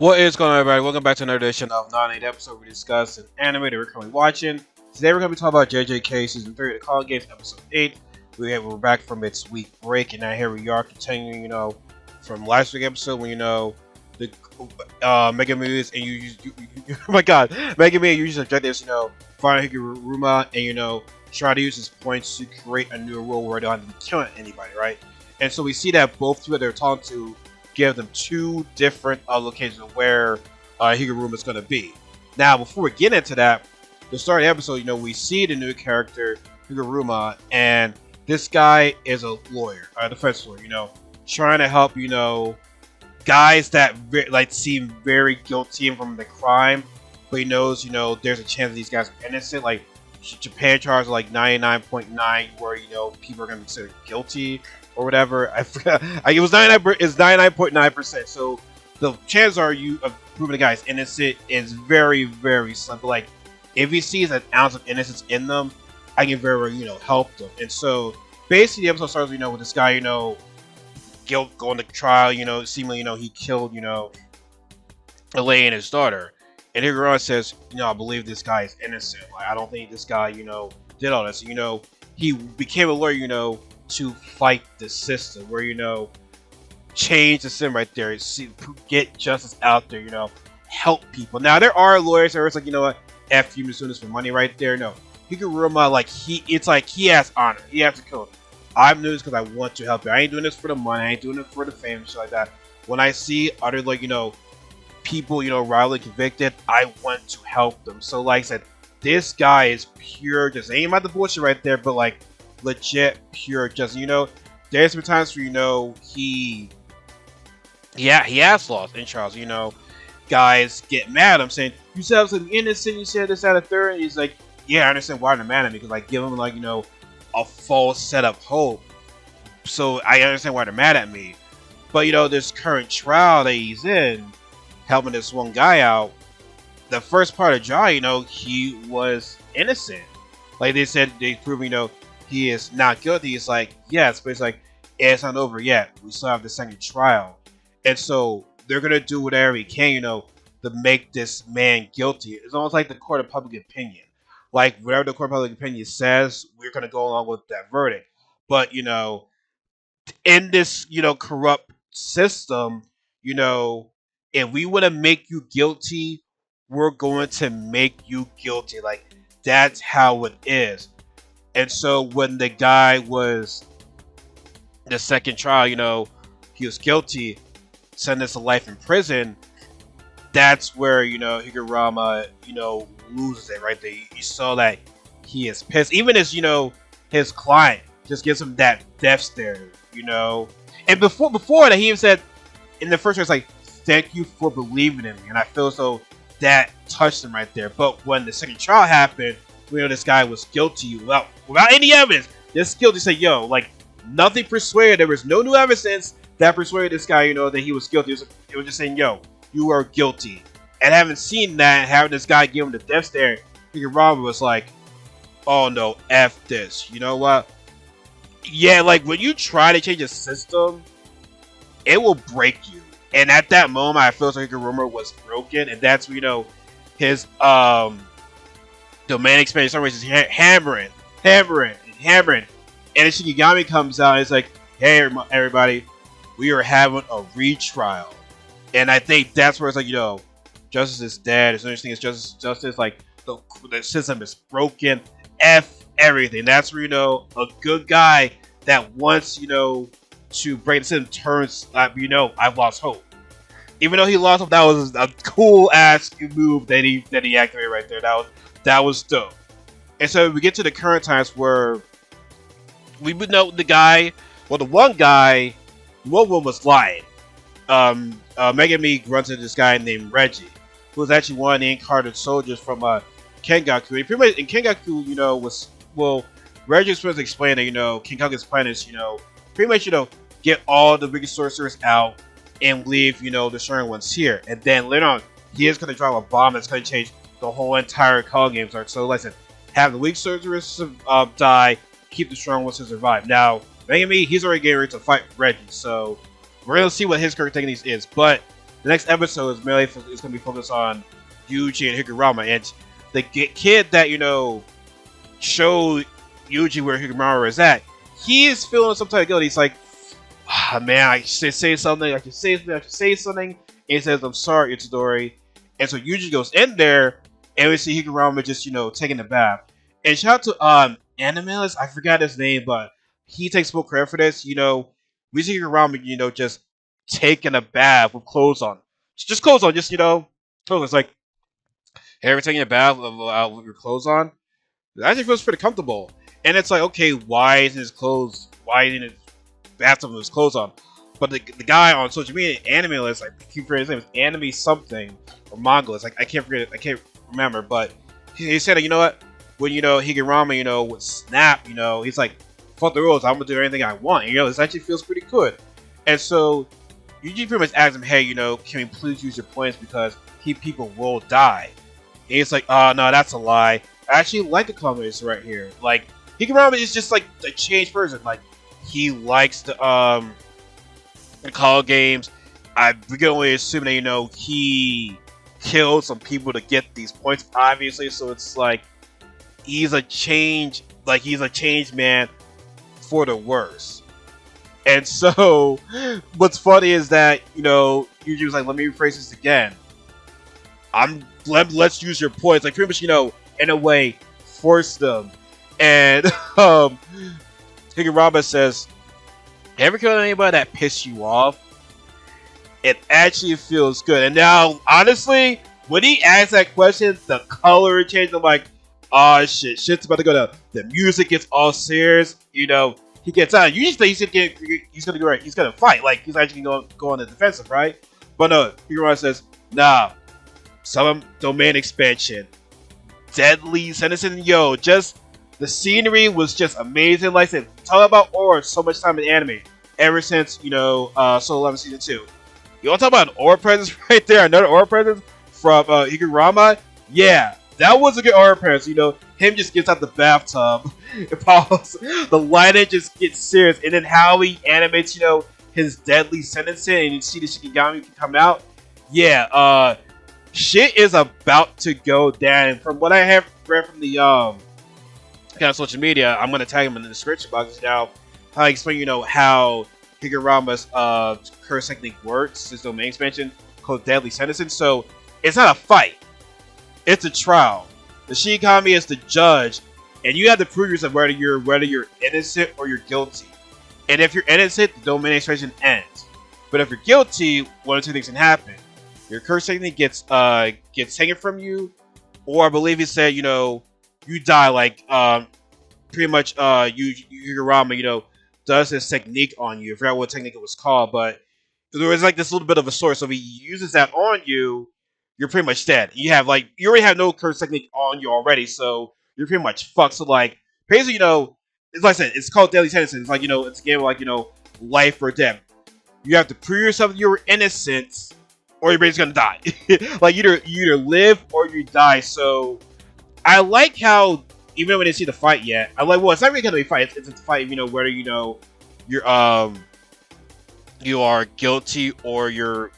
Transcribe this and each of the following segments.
What is going on, everybody? Welcome back to another edition of Nani. The episode we discuss an anime that we're currently watching. Today we're going to be talking about JJK Season 3 of the Call Games, Episode 8. We're back from its week break, and now here we are continuing, from last week's episode when, the Mega Moves and oh my god, Mega Man uses objectives, find Higuruma and, try to use his points to create a new world where they don't have to be killing anybody, right? And so we see that both two that they're talking to give them two different locations of where Higuruma is going to be. Now, before we get into that, the start of the episode, we see the new character, Higuruma, and this guy is a lawyer, a defense lawyer, trying to help, guys that seem very guilty from the crime, but he knows, there's a chance that these guys are innocent. Like, Japan charges like 99.9 where, people are going to be considered guilty or whatever. I forgot. It was 99.9%. So the chances are of proving the guy is innocent is very, very slim. But like, if he sees an ounce of innocence in them, I can very, help them. And so basically, the episode starts, with this guy, guilt going to trial. Seemingly, he killed, Elaine and his daughter. And Higuruma says, I believe this guy is innocent. Like, I don't think this guy, did all this. He became a lawyer, to fight the system, where change the system right there, get justice out there, help people. Now there are lawyers where it's like, what, F you, doing this for money right there. No, Higuruma, he has honor. He has to code. I'm doing this because I want to help you. I ain't doing this for the money. I ain't doing it for the fame and shit like that. When I see other people, wrongly convicted, I want to help them. So like I said, this guy is pure just ain't about the bullshit right there, but like legit pure just there's been times where he has lost in trials. Guys get mad. I'm saying, you said I was innocent, you said this, that, and third, and he's like, yeah, I understand why they're mad at me, because I give them a false set of hope. So I understand why they're mad at me. But this current trial that he's in, helping this one guy out, the first part of the trial, he was innocent. Like they said, they proved, he is not guilty. It's like, yes, but it's like, it's not over yet. We still have the second trial. And so they're going to do whatever he can, to make this man guilty. It's almost like the court of public opinion. Like, whatever the court of public opinion says, we're going to go along with that verdict. But, in this, corrupt system, if we want to make you guilty, we're going to make you guilty. Like, that's how it is. And so when the guy was the second trial, he was guilty, sentenced to life in prison. That's where Higuruma loses it right there. You saw that he is pissed. Even as his client just gives him that death stare. And before that, he even said in the first one, it's like, thank you for believing in me. And I feel as though that touched him right there. But when the second trial happened, this guy was guilty without any evidence. This guilty said, nothing persuaded. There was no new evidence that persuaded this guy, that he was guilty. It was just saying, you are guilty. And having seen that, having this guy give him the death stare, Higuruma was like, oh no, F this. You know what? Yeah, like when you try to change a system, it will break you. And at that moment, I feel like Higuruma was broken, and that's where, his domain expansion, for some reason, is hammering. And then Shikigami comes out and it's like, hey, everybody, we are having a retrial. And I think that's where it's like, justice is dead. It's interesting, it's justice, like, the system is broken. F everything. That's where, a good guy that wants, to break the system turns, I've lost hope. Even though he lost hope, that was a cool ass move that he activated right there. That was dope. And so we get to the current times where we would know the one was lying. Megami runs into this guy named Reggie, who was actually one of the incarnate soldiers from Kengaku. And pretty much in Kengaku, Reggie was supposed to explain that, Kengaku's plan is, pretty much, get all the biggest sorcerers out and leave, the strong ones here. And then later on, he is going to drop a bomb that's going to change the whole entire Call Games arc. So listen, have the weak sorcerers die, keep the strong ones to survive. Now, Megami, he's already getting ready to fight Reggie, so we're going to see what his current techniques is. But the next episode is mainly going to be focused on Yuji and Higuruma, and the kid that showed Yuji where Higuruma is at. He is feeling some type of guilt. He's like, ah, man, I should say something. I should say something. I should say something. And he says, "I'm sorry, Itadori." And so Yuji goes in there, and we see Higuruma just taking a bath. And shout out to Animalist, I forgot his name, but he takes full credit for this. We see Higuruma, just taking a bath with clothes on, just clothes on, just clothes. It's like, hey, ever taking a bath with your clothes on? It actually feels pretty comfortable. And it's like, okay, why isn't his bathtub with his clothes on? But the guy on social media, Animalist, I keep forgetting his name, is Anime something or manga. It's like I can't remember, but he said, you know what? When Higuruma, would snap, he's like, fuck the rules, I'm gonna do anything I want. And, this actually feels pretty good. And so Yuji pretty much asks him, hey, can we please use your points because people will die? And he's like, oh no, that's a lie. I actually like the comments right here. Like, Higuruma is just like a changed person. Like, he likes the call games. We can only assume that he killed some people to get these points, obviously. So it's like he's a changed man for the worse. And so what's funny is that Yuji was like, let me rephrase this again. Let's use your points. Like, pretty much in a way force them. And Higuruma says, ever killed anybody that pissed you off? It actually feels good. And now, honestly, when he asked that question, the color changed. I'm like, oh shit's about to go down. The music gets all serious. He gets out. You just think he's gonna go right. He's gonna fight. Like, he's actually gonna go on the defensive, right? But no, Higuruma says, nah. Some domain expansion. Deadly sentencing. Yo, just the scenery was just amazing. Like I said, talk about Aura so much time in anime. Ever since, Soul 11 Season 2. You want to talk about an aura presence right there? Another aura presence from Higuruma? Yeah, that was a good aura presence. Him just gets out the bathtub. The lighting just gets serious. And then how he animates, his deadly sentencing. And you see the Shikigami come out. Yeah, shit is about to go down. And from what I have read from the kind of social media, I'm going to tag him in the description box now. How I explain, how Higuruma's curse technique works, his domain expansion called Deadly Sentencing. So it's not a fight, it's a trial. The Shikigami is the judge, and you have to prove yourself whether you're innocent or you're guilty. And if you're innocent, the domain expansion ends. But if you're guilty, one of two things can happen: your curse technique gets taken from you, or I believe he said, you die. Like pretty much Higuruma, does this technique on you. I forgot what technique it was called, but there was like this little bit of a source. So if he uses that on you, you're pretty much dead. You already have no curse technique on you already, so you're pretty much fucked. So like, basically, it's like I said, it's called Deadly Sentencing. It's like, it's a game of like, life or death. You have to prove yourself you're innocent, or you're basically gonna die. Like, you either live or you die. So I like how, even though we didn't see the fight yet, I like, well, it's not really gonna be a fight. It's a fight, whether you are guilty or you're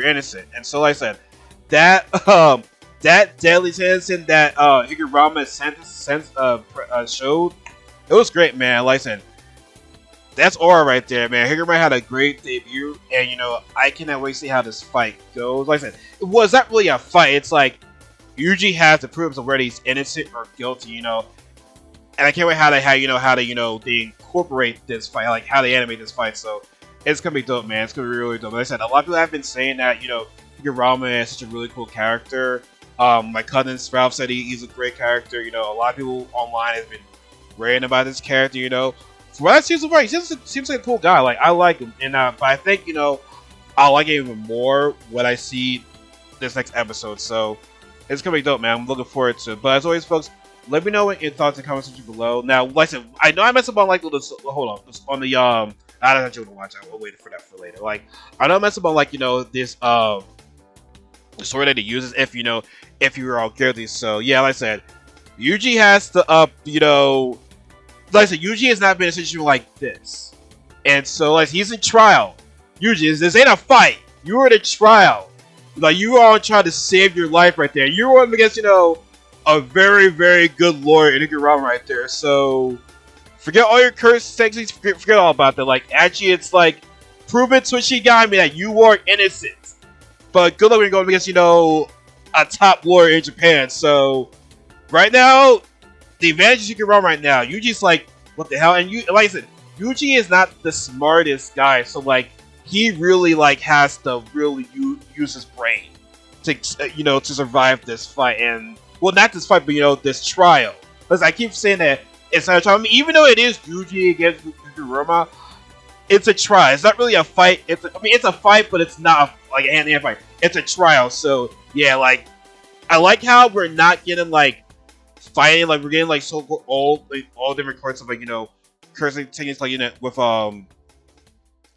innocent. And so, like I said, that deadly sentencing that Higuruma showed, it was great, man. Like I said, that's aura right there, man. Higuruma had a great debut, and I cannot wait to see how this fight goes. Like I said, it was not really a fight. It's like Yuji has to prove himself whether he's innocent or guilty, and I can't wait how they incorporate this fight, like how they animate this fight. So it's gonna be dope, man. It's gonna be really dope. Like I said, a lot of people have been saying that Higuruma is such a really cool character. My cousin Ralph said he's a great character. A lot of people online have been raving about this character. From what I see so far, he seems like a cool guy. Like, I like him, and but I think I'll like it even more when I see this next episode. So it's gonna be dope, man. I'm looking forward to it. But as always, folks, let me know what your thoughts in the comment section below. Now, like I said, I know I messed up on like this. Hold on, this, on the I don't know what to watch. I will wait for that for later. Like, I know I messed up on like this sword that he uses if if you were all guilty. So yeah, like I said, Yuji has to like I said, Yuji has not been in a situation like this, and so like he's in trial. Yuji, this ain't a fight. You were in a trial. Like, you were all trying to save your life right there. You were up against, you know, a very, very good lawyer in Higuruma right there. So, forget all your curse techniques. Forget all about that. Like, actually, it's like, proven to Shigami that you were innocent. But good luck when you're going against, you know, a top lawyer in Japan. So, right now, the advantage you can run right now, Yuji's like, what the hell? And you, like I said, Yuji is not the smartest guy, so like he really like has to really use his brain to you know to survive this fight and well not this fight but you know this trial. Because I keep saying that it's not a trial. I mean, even though it is Yuji against Higuruma, it's a trial. It's not really a fight. I mean it's a fight, but it's not like a hand-to-hand fight. It's a trial. So yeah, like I like how we're not getting like fighting, like we're getting like so all different parts of like you know cursing techniques like you know with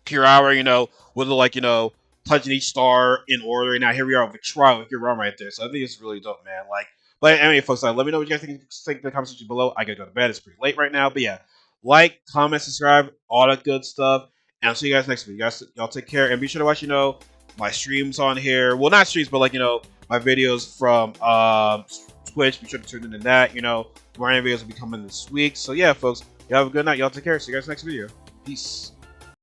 Kirawa, you know, with like you know punching each star in order. And now here we are with a trial with Kirawa right there. So I think it's really dope, man. Like, but anyway, folks, let me know what you guys think in the comment section below. I gotta go to bed. It's pretty late right now, but yeah, like, comment, subscribe, all that good stuff, and I'll see you guys next week. Y'all take care and be sure to watch you know my streams on here. Well, not streams, but like you know my videos from Twitch. Be sure to tune into that. You know, more videos will be coming this week. So yeah, folks, y'all have a good night. Y'all take care. See you guys next video. Peace.